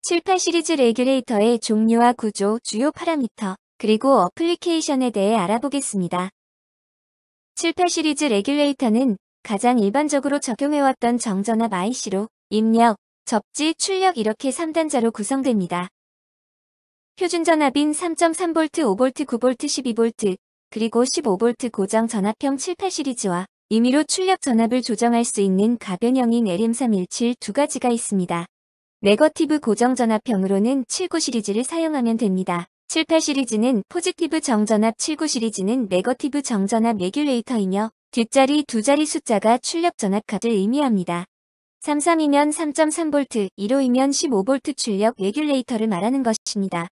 78 시리즈 레귤레이터의 종류와 구조, 주요 파라미터, 그리고 어플리케이션에 대해 알아보겠습니다. 78 시리즈 레귤레이터는 가장 일반적으로 적용해왔던 정전압 IC로 입력, 접지, 출력 이렇게 3단자로 구성됩니다. 표준 전압인 3.3V, 5V, 9V, 12V, 그리고 15V 고정 전압형 78 시리즈와 임의로 출력 전압을 조정할 수 있는 가변형인 LM317 두 가지가 있습니다. 네거티브 고정 전압형으로는 79 시리즈를 사용하면 됩니다. 78 시리즈는 포지티브 정전압, 79 시리즈는 네거티브 정전압 레귤레이터이며 뒷자리 두 자리 숫자가 출력 전압 값을 의미합니다. 33이면 3.3V, 15이면 15V 출력 레귤레이터를 말하는 것입니다.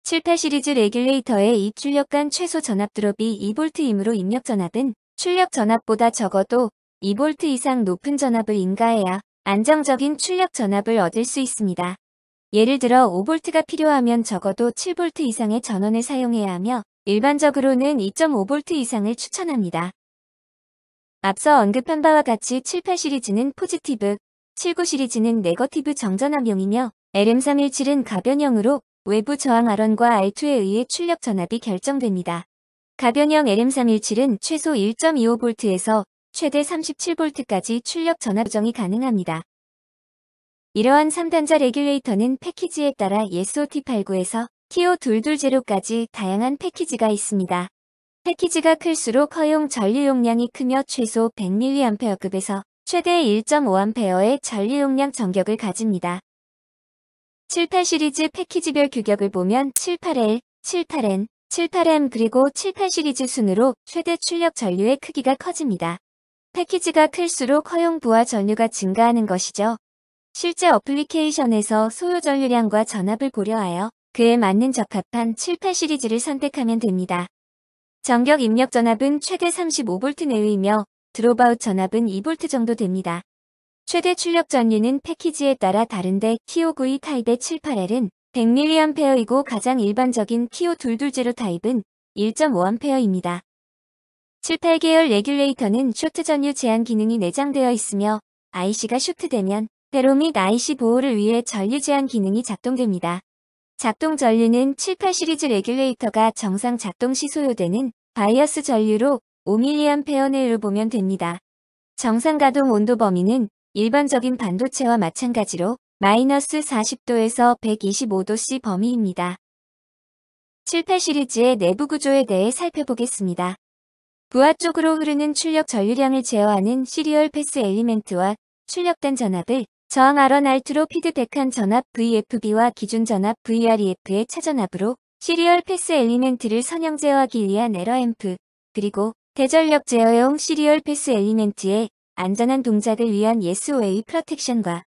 78 시리즈 레귤레이터의 입출력 간 최소 전압 드롭이 2V이므로 입력 전압은 출력 전압보다 적어도 2V 이상 높은 전압을 인가해야 안정적인 출력 전압을 얻을 수 있습니다. 예를 들어 5V가 필요하면 적어도 7V 이상의 전원을 사용해야 하며 일반적으로는 2.5V 이상을 추천합니다. 앞서 언급한 바와 같이 78 시리즈는 포지티브, 79 시리즈는 네거티브 정전압용이며 LM317은 가변형으로 외부 저항 R1과 R2에 의해 출력 전압이 결정됩니다. 가변형 LM317은 최소 1.25V에서 최대 37V까지 출력 전압 조정이 가능합니다. 이러한 3단자 레귤레이터는 패키지에 따라 SOT89에서 TO220까지 다양한 패키지가 있습니다. 패키지가 클수록 허용 전류 용량이 크며 최소 100mA급에서 최대 1.5A의 전류 용량 전격을 가집니다. 78 시리즈 패키지별 규격을 보면 78L, 78N, 78M 그리고 78 시리즈 순으로 최대 출력 전류의 크기가 커집니다. 패키지가 클수록 허용 부하 전류가 증가하는 것이죠. 실제 어플리케이션에서 소요 전류량과 전압을 고려하여 그에 맞는 적합한 78 시리즈를 선택하면 됩니다. 전격 입력 전압은 최대 35V 내외이며 드롭아웃 전압은 2V 정도 됩니다. 최대 출력 전류는 패키지에 따라 다른데 TO92 타입의 78L은 100mA이고 가장 일반적인 TO220 타입은 1.5A입니다. 78계열 레귤레이터는 쇼트 전류 제한 기능이 내장되어 있으며 IC가 쇼트되면 회로 및 IC 보호를 위해 전류 제한 기능이 작동됩니다. 작동 전류는 78 시리즈 레귤레이터가 정상 작동 시 소요되는 바이어스 전류로 5mA 내외로 보면 됩니다. 정상 가동 온도 범위는 일반적인 반도체와 마찬가지로 마이너스 40도에서 125도C 범위입니다. 78 시리즈의 내부 구조에 대해 살펴보겠습니다. 부하 쪽으로 흐르는 출력 전류량을 제어하는 시리얼 패스 엘리멘트와 출력된 전압을 저항 R1, R2로 피드백한 전압 VFB와 기준 전압 VREF의 차전압으로 시리얼 패스 엘리멘트를 선형 제어하기 위한 에러앰프, 그리고 대전력 제어용 시리얼 패스 엘리멘트의 안전한 동작을 위한 SOA 프로텍션과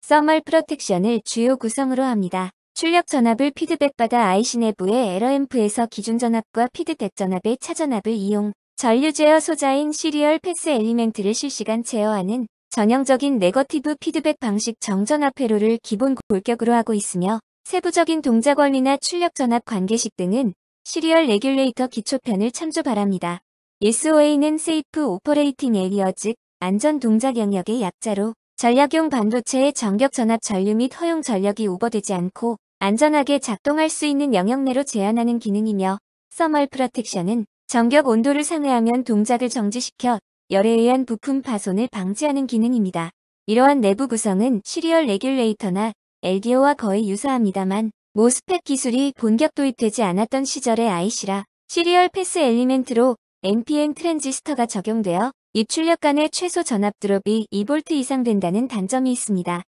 서멀 프로텍션을 주요 구성으로 합니다. 출력 전압을 피드백받아 IC 내부의 에러앰프에서 기준 전압과 피드백 전압의 차전압을 이용 전류 제어 소자인 시리얼 패스 엘리멘트를 실시간 제어하는 전형적인 네거티브 피드백 방식 정전압 회로를 기본 골격으로 하고 있으며 세부적인 동작 원리나 출력 전압 관계식 등은 시리얼 레귤레이터 기초편을 참조 바랍니다. SOA는 세이프 오퍼레이팅 에리어 즉 안전 동작 영역의 약자로 전략용 반도체의 전격 전압 전류 및 허용 전력이 오버되지 않고 안전하게 작동할 수 있는 영역 내로 제한하는 기능이며 서멀 프로텍션은 전격 온도를 상회하면 동작을 정지시켜 열에 의한 부품 파손을 방지하는 기능입니다. 이러한 내부 구성은 시리얼 레귤레이터나 LDO와 거의 유사합니다만 모스펫 기술이 본격 도입되지 않았던 시절의 IC라 시리얼 패스 엘리멘트로 NPN 트랜지스터가 적용되어 입출력 간의 최소 전압 드롭이 2V 이상 된다는 단점이 있습니다.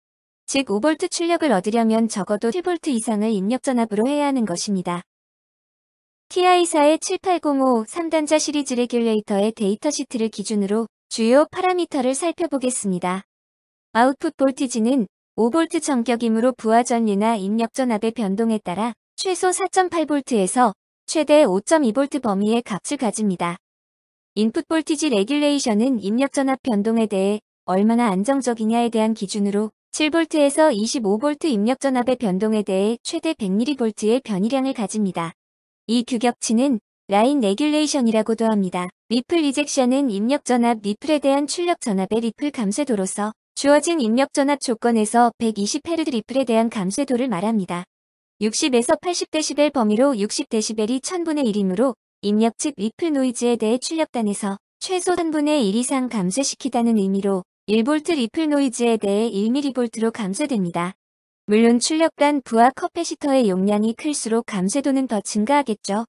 즉 5V 출력을 얻으려면 적어도 7V 이상을 입력 전압으로 해야 하는 것입니다. TI사의 7805 3단자 시리즈 레귤레이터의 데이터시트를 기준으로 주요 파라미터를 살펴보겠습니다. 아웃풋 볼티지는 5V 전격이므로 부하 전류나 입력 전압의 변동에 따라 최소 4.8V에서 최대 5.2V 범위의 값을 가집니다. 인풋 볼티지 레귤레이션은 입력 전압 변동에 대해 얼마나 안정적이냐에 대한 기준으로 7V에서 25V 입력 전압의 변동에 대해 최대 100mV의 변이량을 가집니다. 이 규격치는 라인 레귤레이션이라고도 합니다. 리플 리젝션은 입력 전압 리플에 대한 출력 전압의 리플 감쇄도로서 주어진 입력 전압 조건에서 120Hz 리플에 대한 감쇄도를 말합니다. 60에서 80dB 범위로 60dB이 1000분의 1이므로 입력 즉 리플 노이즈에 대해 출력단에서 최소 1000분의 1 이상 감쇄시키다는 의미로 1V 리플 노이즈에 대해 1mV로 감쇄됩니다. 물론 출력단 부하 커패시터의 용량이 클수록 감쇄도는 더 증가하겠죠.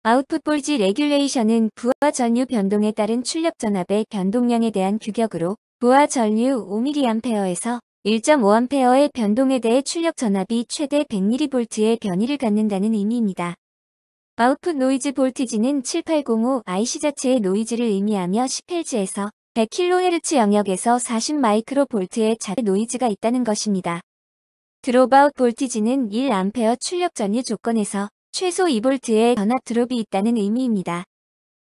아웃풋 볼지 레귤레이션은 부하 전류 변동에 따른 출력 전압의 변동량에 대한 규격으로 부하 전류 5mA에서 1.5A의 변동에 대해 출력 전압이 최대 100mV의 변이를 갖는다는 의미입니다. 아웃풋 노이즈 볼티지는 7805 IC 자체의 노이즈를 의미하며 10Hz에서 100kHz 영역에서 40마이크로볼트의 자체 노이즈가 있다는 것입니다. 드롭아웃 볼티지는 1A 출력 전류 조건에서 최소 2V의 전압 드롭이 있다는 의미입니다.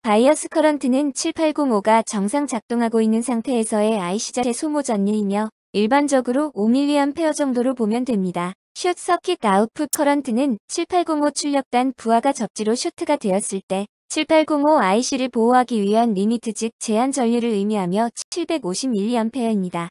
바이어스 커런트는 7805가 정상 작동하고 있는 상태에서의 IC 자체 소모 전류이며 일반적으로 5mA 정도로 보면 됩니다. 숏 서킷 아웃풋 커런트는 7805 출력단 부하가 접지로 쇼트가 되었을 때 7805 IC를 보호하기 위한 리미트 즉 제한 전류를 의미하며 750mA입니다.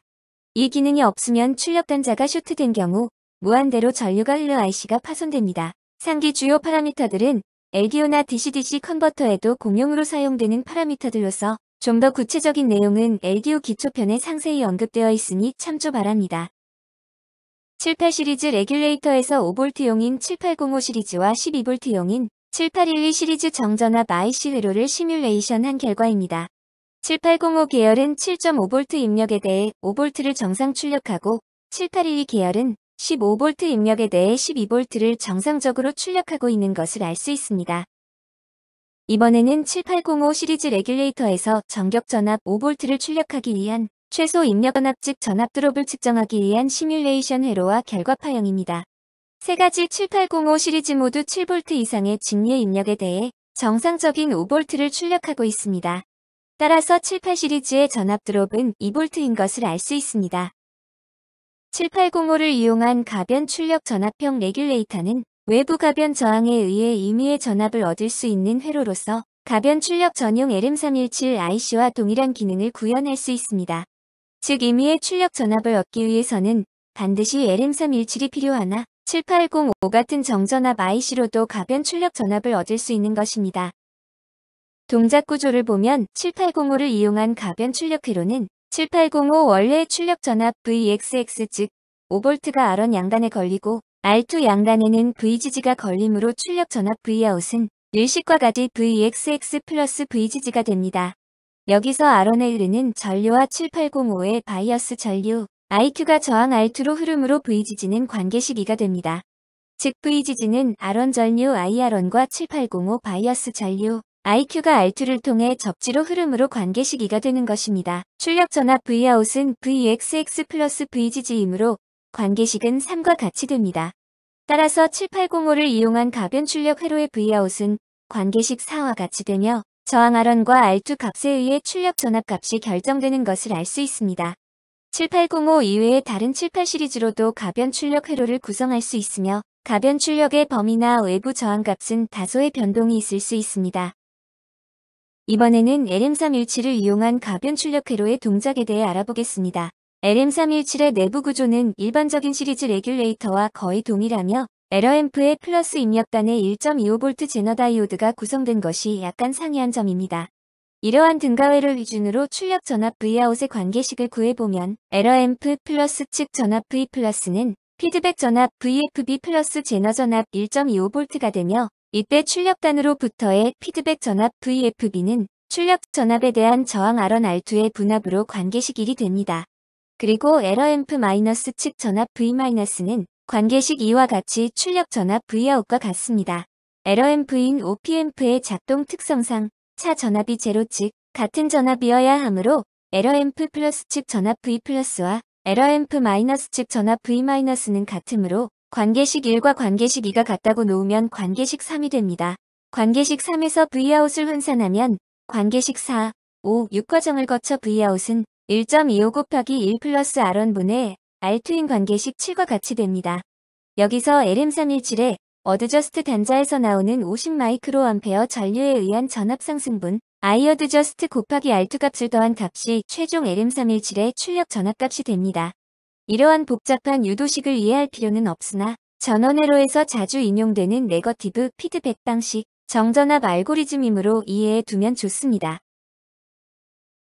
이 기능이 없으면 출력단자가 쇼트된 경우 무한대로 전류가 흘러 IC가 파손됩니다. 상기 주요 파라미터들은 LDO나 DC-DC 컨버터에도 공용으로 사용되는 파라미터들로서 좀 더 구체적인 내용은 LDO 기초편에 상세히 언급되어 있으니 참조 바랍니다. 78 시리즈 레귤레이터에서 5V용인 7805 시리즈와 12V용인 7812 시리즈 정전압 IC 회로를 시뮬레이션한 결과입니다. 7805 계열은 7.5V 입력에 대해 5V를 정상 출력하고 7812 계열은 15V 입력에 대해 12V를 정상적으로 출력하고 있는 것을 알 수 있습니다. 이번에는 7805 시리즈 레귤레이터에서 전격 전압 5V를 출력하기 위한 최소 입력 전압 즉 전압 드롭을 측정하기 위한 시뮬레이션 회로와 결과 파형입니다. 세 가지 7805 시리즈 모두 7V 이상의 직류 입력에 대해 정상적인 5V를 출력하고 있습니다. 따라서 78 시리즈의 전압 드롭은 2V인 것을 알 수 있습니다. 7805를 이용한 가변 출력 전압형 레귤레이터는 외부 가변 저항에 의해 임의의 전압을 얻을 수 있는 회로로서 가변 출력 전용 LM317 IC와 동일한 기능을 구현할 수 있습니다. 즉 임의의 출력 전압을 얻기 위해서는 반드시 LM317이 필요하나 7805 같은 정전압 IC로도 가변 출력 전압을 얻을 수 있는 것입니다. 동작 구조를 보면 7805를 이용한 가변 출력 회로는 7805 원래의 출력 전압 VXX 즉 5V가 R1 양단에 걸리고 R2 양단에는 VGG가 걸림으로 출력 전압 Vout은 일식과 같이 VXX 플러스 VGG가 됩니다. 여기서 R1에 흐르는 전류와 7805의 바이어스 전류 IQ가 저항 R2로 흐름으로 VGG는 관계식 2가 됩니다. 즉 VGG는 R1 전류 IR1과 7805 바이어스 전류 IQ가 R2를 통해 접지로 흐름으로 관계식 2가 되는 것입니다. 출력 전압 Vout은 VXX 플러스 VGG이므로 관계식은 3과 같이 됩니다. 따라서 7805를 이용한 가변 출력 회로의 Vout은 관계식 4와 같이 되며 저항 R1과 R2 값에 의해 출력 전압 값이 결정되는 것을 알 수 있습니다. 7805 이외의 다른 78 시리즈로도 가변 출력 회로를 구성할 수 있으며 가변 출력의 범위나 외부 저항 값은 다소의 변동이 있을 수 있습니다. 이번에는 LM317을 이용한 가변 출력 회로의 동작에 대해 알아보겠습니다. LM317의 내부 구조는 일반적인 시리즈 레귤레이터와 거의 동일하며 에러앰프의 플러스 입력단에 1.25V 제너 다이오드가 구성된 것이 약간 상이한 점입니다. 이러한 등가회를 기준으로 출력 전압 Vout의 관계식을 구해보면 에러앰프 플러스 측 전압 V 플러스는 피드백 전압 VFB 플러스 제너 전압 1.25V가 되며 이때 출력단으로부터의 피드백 전압 VFB는 출력 전압에 대한 저항 R1, R2의 분압으로 관계식 1이 됩니다. 그리고 에러앰프 마이너스 측 전압 V-는 관계식 2와 같이 출력 전압 Vout과 같습니다. 에러앰프인 OP앰프의 작동 특성상 차 전압이 제로 즉 같은 전압이어야 하므로 에러앰프 플러스 측 전압 V 플러스와 에러앰프 마이너스 측 전압 V-는 같으므로 관계식 1과 관계식 2가 같다고 놓으면 관계식 3이 됩니다. 관계식 3에서 Vout을 환산하면 관계식 4, 5, 6 과정을 거쳐 Vout은 1.25 곱하기 1 플러스 R1분의 R2인 관계식 7과 같이 됩니다. 여기서 LM317의 어드저스트 단자에서 나오는 50 마이크로암페어 전류에 의한 전압 상승분 아이어드 저스트 곱하기 R2 값을 더한 값이 최종 LM317의 출력 전압값이 됩니다. 이러한 복잡한 유도식을 이해할 필요는 없으나 전원회로에서 자주 인용되는 네거티브 피드백 방식, 정전압 알고리즘이므로 이해해 두면 좋습니다.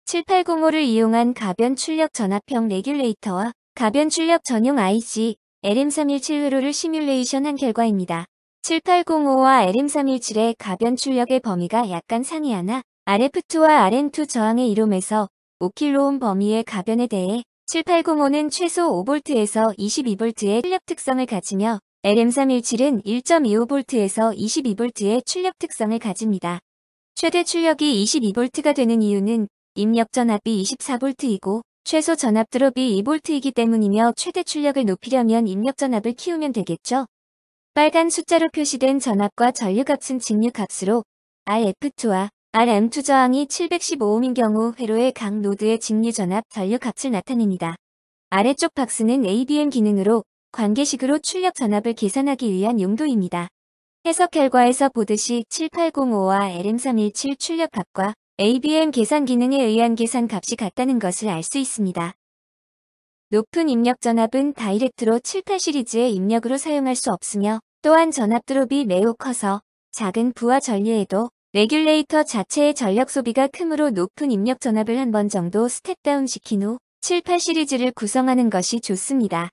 7805를 이용한 가변 출력 전압형 레귤레이터와 가변 출력 전용 IC, LM317 회로를 시뮬레이션한 결과입니다. 7805와 LM317의 가변 출력의 범위가 약간 상이하나 RF2와 RN2 저항의 1옴에서 5kΩ 범위의 가변에 대해 7805는 최소 5V에서 22V의 출력 특성을 가지며 LM317은 1.25V에서 22V의 출력 특성을 가집니다. 최대 출력이 22V가 되는 이유는 입력 전압이 24V이고 최소 전압 드롭이 2V이기 때문이며 최대 출력을 높이려면 입력 전압을 키우면 되겠죠. 빨간 숫자로 표시된 전압과 전류값은 직류값으로 RF2와 RM2 저항이 715옴인 경우 회로의 각 노드의 직류전압 전류값을 나타냅니다. 아래쪽 박스는 ABM 기능으로 관계식으로 출력 전압을 계산하기 위한 용도입니다. 해석 결과에서 보듯이 7805와 LM317 출력값과 ABM 계산 기능에 의한 계산 값이 같다는 것을 알 수 있습니다. 높은 입력 전압은 다이렉트로 78 시리즈의 입력으로 사용할 수 없으며 또한 전압 드롭이 매우 커서 작은 부하 전류에도 레귤레이터 자체의 전력 소비가 크므로 높은 입력 전압을 한 번 정도 스텝다운 시킨 후 78 시리즈를 구성하는 것이 좋습니다.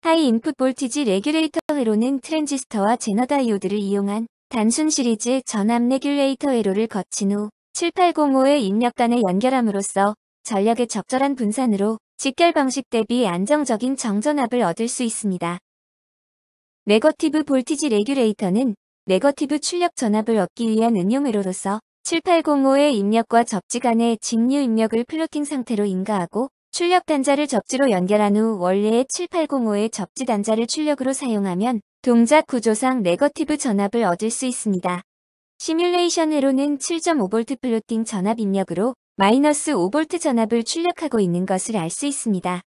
하이 인풋 볼티지 레귤레이터 회로는 트랜지스터와 제너 다이오드를 이용한 단순 시리즈 전압 레귤레이터 회로를 거친 후 7805의 입력단을 연결함으로써 전력의 적절한 분산으로 직결 방식 대비 안정적인 정전압을 얻을 수 있습니다. 네거티브 볼티지 레귤레이터는 네거티브 출력 전압을 얻기 위한 응용 회로로서 7805의 입력과 접지 간의 직류 입력을 플로팅 상태로 인가하고 출력 단자를 접지로 연결한 후 원래의 7805의 접지 단자를 출력으로 사용하면 동작 구조상 네거티브 전압을 얻을 수 있습니다. 시뮬레이션 회로는 7.5V 플로팅 전압 입력으로 마이너스 5V 전압을 출력하고 있는 것을 알 수 있습니다.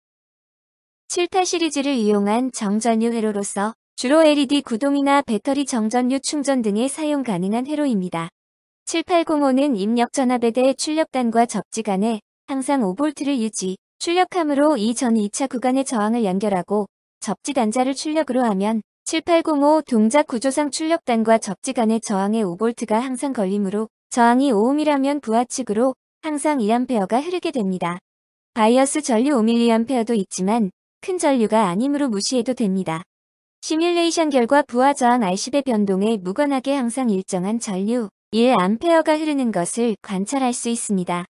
78 시리즈를 이용한 정전류 회로로서 주로 LED 구동이나 배터리 정전류 충전 등에 사용 가능한 회로입니다. 7805는 입력 전압에 대해 출력단과 접지 간에 항상 5V를 유지, 출력함으로 이 전 2차 구간의 저항을 연결하고 접지 단자를 출력으로 하면 7805 동작 구조상 출력단과 접지 간의 저항의 5V가 항상 걸리므로 저항이 5옴이라면 부하측으로 항상 2A가 흐르게 됩니다. 바이어스 전류 5mA도 있지만 큰 전류가 아니므로 무시해도 됩니다. 시뮬레이션 결과 부하 저항 R10의 변동에 무관하게 항상 일정한 전류 1A가 흐르는 것을 관찰할 수 있습니다.